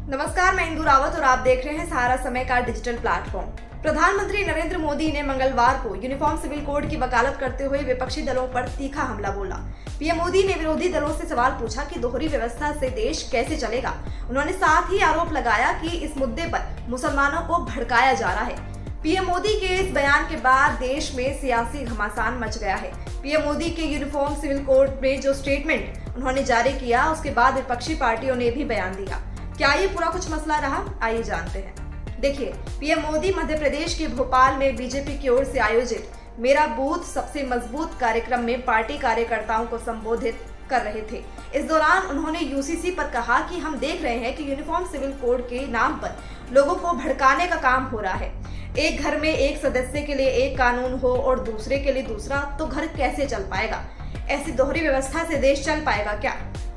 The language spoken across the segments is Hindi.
नमस्कार, मैं इंदु रावत और आप देख रहे हैं सहारा समय का डिजिटल प्लेटफॉर्म। प्रधानमंत्री नरेंद्र मोदी ने मंगलवार को यूनिफॉर्म सिविल कोड की वकालत करते हुए विपक्षी दलों पर तीखा हमला बोला। पीएम मोदी ने विरोधी दलों से सवाल पूछा कि दोहरी व्यवस्था से देश कैसे चलेगा। उन्होंने साथ ही आरोप लगाया कि इस मुद्दे पर मुसलमानों को भड़काया जा रहा है। पीएम मोदी के इस बयान के बाद देश में सियासी घमासान मच गया है। पीएम मोदी के यूनिफॉर्म सिविल कोड में जो स्टेटमेंट उन्होंने जारी किया, उसके बाद विपक्षी पार्टियों ने भी बयान दिया। क्या ये पूरा कुछ मसला रहा? आइए जानते हैं। देखिए, पीएम मोदी मध्य प्रदेश के भोपाल में बीजेपी की ओर से आयोजित मेरा बूथ सबसे मजबूत कार्यक्रम में पार्टी कार्यकर्ताओं को संबोधित कर रहे थे। इस दौरान उन्होंने यूसीसी पर कहा कि हम देख रहे हैं कि यूनिफॉर्म सिविल कोड के नाम पर लोगों को भड़काने का काम हो रहा है। एक घर में एक सदस्य के लिए एक कानून हो और दूसरे के लिए दूसरा, तो घर कैसे चल पाएगा? ऐसी दोहरी व्यवस्था से देश चल पाएगा क्या?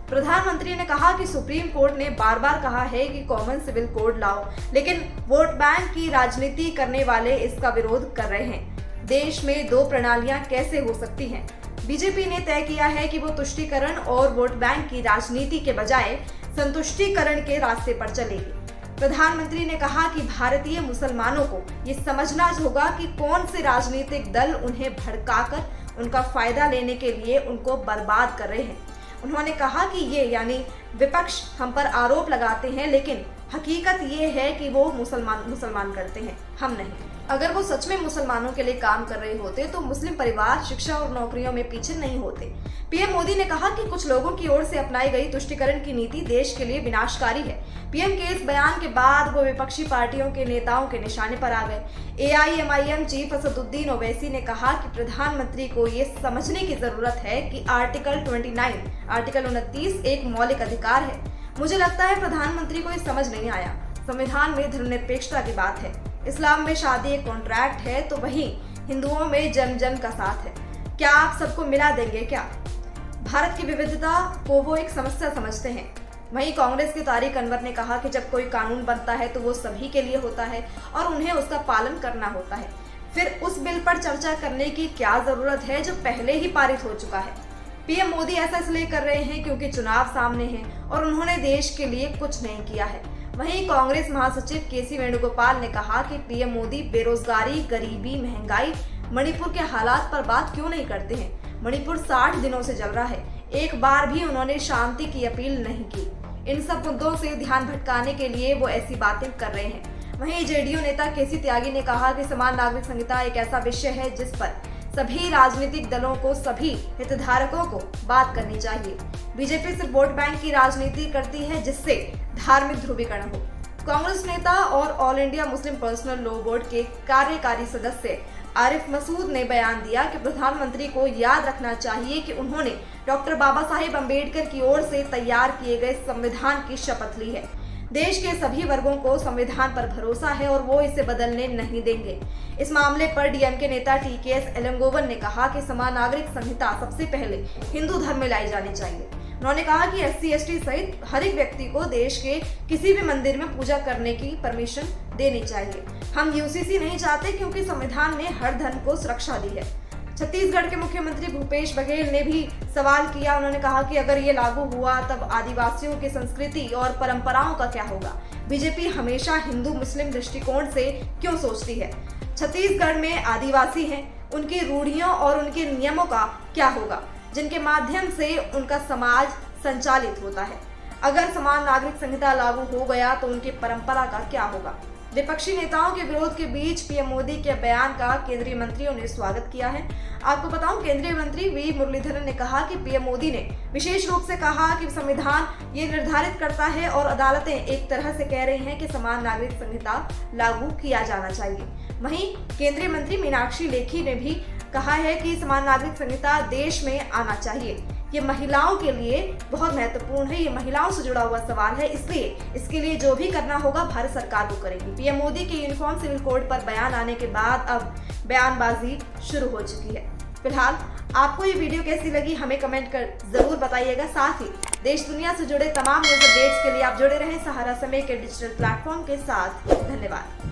प्रधानमंत्री ने कहा कि सुप्रीम कोर्ट ने बार बार कहा है कि कॉमन सिविल कोड लाओ, लेकिन वोट बैंक की राजनीति करने वाले इसका विरोध कर रहे हैं। देश में दो प्रणालियां कैसे हो सकती हैं? बीजेपी ने तय किया है कि वो तुष्टीकरण और वोट बैंक की राजनीति के बजाय संतुष्टीकरण के रास्ते पर चलेगी। प्रधानमंत्री ने कहा कि भारतीय मुसलमानों को ये समझना होगा कि कौन से राजनीतिक दल उन्हें भड़काकर उनका फायदा लेने के लिए उनको बर्बाद कर रहे हैं। उन्होंने कहा कि ये यानी विपक्ष हम पर आरोप लगाते हैं, लेकिन हकीकत ये है कि वो मुसलमान करते हैं, हम नहीं। अगर वो सच में मुसलमानों के लिए काम कर रहे होते तो मुस्लिम परिवार शिक्षा और नौकरियों में पीछे नहीं होते। पीएम मोदी ने कहा कि कुछ लोगों की ओर से अपनाई गई तुष्टीकरण की नीति देश के लिए विनाशकारी है। पीएम के इस बयान के बाद वो विपक्षी पार्टियों के नेताओं के निशाने पर आ गए। एआईएमआईएम चीफ असदुद्दीन ओवैसी ने कहा कि प्रधानमंत्री को ये समझने की जरूरत है कि आर्टिकल 29 एक मौलिक अधिकार है। मुझे लगता है प्रधानमंत्री को ये समझ नहीं आया। संविधान में धर्मनिरपेक्षता की बात है, इस्लाम में शादी एक कॉन्ट्रैक्ट है, तो वहीं हिंदुओं में जन का साथ है। क्या आप सबको मिला देंगे क्या? भारत की विविधता को वो एक समस्या समझते हैं। वहीं कांग्रेस के तारिक अनवर ने कहा कि जब कोई कानून बनता है तो वो सभी के लिए होता है और उन्हें उसका पालन करना होता है। फिर उस बिल पर चर्चा करने की क्या जरूरत है जो पहले ही पारित हो चुका है? पीएम मोदी ऐसा इसलिए कर रहे हैं क्योंकि चुनाव सामने हैं और उन्होंने देश के लिए कुछ नहीं किया है। वहीं कांग्रेस महासचिव केसी वेणुगोपाल ने कहा कि पीएम मोदी बेरोजगारी, गरीबी, महंगाई, मणिपुर के हालात पर बात क्यों नहीं करते हैं? मणिपुर 60 दिनों से जल रहा है, एक बार भी उन्होंने शांति की अपील नहीं की। इन सब मुद्दों से ध्यान भटकाने के लिए वो ऐसी बातें कर रहे हैं। वहीं जेडीयू नेता केसी त्यागी ने कहा कि समान नागरिक संहिता एक ऐसा विषय है जिस पर सभी राजनीतिक दलों को, सभी हितधारकों को बात करनी चाहिए। बीजेपी सिर्फ वोट बैंक की राजनीति करती है जिससे धार्मिक ध्रुवीकरण हो। कांग्रेस नेता और all India Muslim personal law board के कार्यकारी सदस्य आरिफ मसूद ने बयान दिया कि प्रधानमंत्री को याद रखना चाहिए कि उन्होंने डॉक्टर बाबा साहेब अम्बेडकर की ओर से तैयार किए गए संविधान की शपथ ली है। देश के सभी वर्गों को संविधान पर भरोसा है और वो इसे बदलने नहीं देंगे। इस मामले पर डीएमके नेता टीकेएस एलंगोवन ने कहा कि समान नागरिक संहिता सबसे पहले हिंदू धर्म में लाई जानी चाहिए। उन्होंने कहा कि SC/ST सहित हर एक व्यक्ति को देश के किसी भी मंदिर में पूजा करने की परमिशन देनी चाहिए। हम यूसीसी नहीं चाहते क्योंकि संविधान ने हर धर्म को सुरक्षा दी है। छत्तीसगढ़ के मुख्यमंत्री भूपेश बघेल ने भी सवाल किया। उन्होंने कहा कि अगर ये लागू हुआ तब आदिवासियों की संस्कृति और परंपराओं का क्या होगा? बीजेपी हमेशा हिंदू मुस्लिम दृष्टिकोण से क्यों सोचती है? छत्तीसगढ़ में आदिवासी हैं, उनकी रूढ़ियों और उनके नियमों का क्या होगा जिनके माध्यम से उनका समाज संचालित होता है? अगर समान नागरिक संहिता लागू हो गया तो उनकी परंपरा का क्या होगा? विपक्षी नेताओं के विरोध के बीच पीएम मोदी के बयान का केंद्रीय मंत्रियों ने स्वागत किया है। आपको बताऊं, केंद्रीय मंत्री वी मुरलीधरन ने कहा कि पीएम मोदी ने विशेष रूप से कहा कि संविधान ये निर्धारित करता है और अदालतें एक तरह से कह रही हैं कि समान नागरिक संहिता लागू किया जाना चाहिए। वहीं केंद्रीय मंत्री मीनाक्षी लेखी ने भी कहा है कि समान नागरिक संहिता देश में आना चाहिए। ये महिलाओं के लिए बहुत महत्वपूर्ण है, ये महिलाओं से जुड़ा हुआ सवाल है, इसलिए इसके लिए जो भी करना होगा भारत सरकार वो करेगी। पीएम मोदी के यूनिफॉर्म सिविल कोड पर बयान आने के बाद अब बयानबाजी शुरू हो चुकी है। फिलहाल आपको ये वीडियो कैसी लगी हमें कमेंट कर जरूर बताइएगा। साथ ही देश दुनिया से जुड़े तमाम न्यूज अपडेट्स के लिए आप जुड़े रहें सहारा समय के डिजिटल प्लेटफॉर्म के साथ। धन्यवाद।